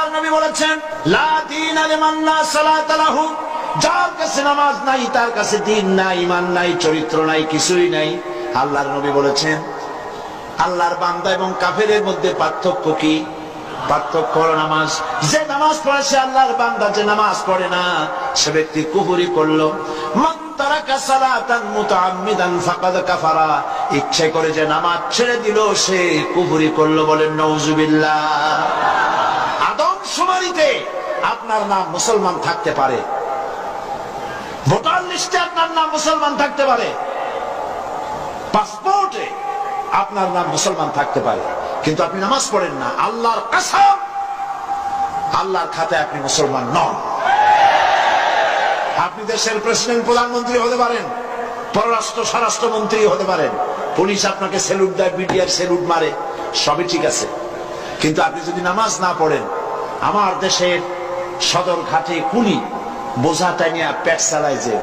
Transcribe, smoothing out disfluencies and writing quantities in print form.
আল্লাহর নবী বলেছেন, লা দীনা লিমান লা সালাতা লাহু, যার কাছে নামাজ নাই তার কাছে দ্বীন নাই, ঈমান নাই, চরিত্র নাই, কিছুই নাই। আল্লাহর নবী বলেছেন, আল্লাহর বান্দা এবং কাফেরের মধ্যে পার্থক্য কি? পার্থক্য হলো নামাজ। যে নামাজ পড়ে সে আল্লাহর বান্দা, যে নামাজ পড়ে না সে ব্যক্তি কুফরি করলো। মান তারাকা সালাতান মুতাআম্মিদান ফাকাদ কাফারা, ইচ্ছে করে যে নামাজ ছেড়ে দিল সে কুফরি করলো। বলেন নাউজুবিল্লাহ। আদমশুমারিতে আপনার নাম মুসলমান থাকতে পারে, ভোটার লিস্টে আপনার নাম মুসলমান থাকতে পারে, পাসপোর্টে আপনার নাম মুসলমান থাকতে পারে, কিন্তু আপনি নামাজ পড়েন না, আল্লাহর কসম আল্লাহর খাতায় আপনি মুসলমান নন। আপনি দেশের প্রেসিডেন্ট, প্রধানমন্ত্রী হতে পারেন, পররাষ্ট্র স্বরাষ্ট্রমন্ত্রী হতে পারেন, পুলিশ আপনাকে স্যালুট দেয়, বিডিআর স্যালুট মারে, সবই ঠিক আছে, কিন্তু আপনি যদি নামাজ না পড়েন, আমার দেশের সদর ঘাটে কুলি বোঝা টানিয়া পেট চালায় যে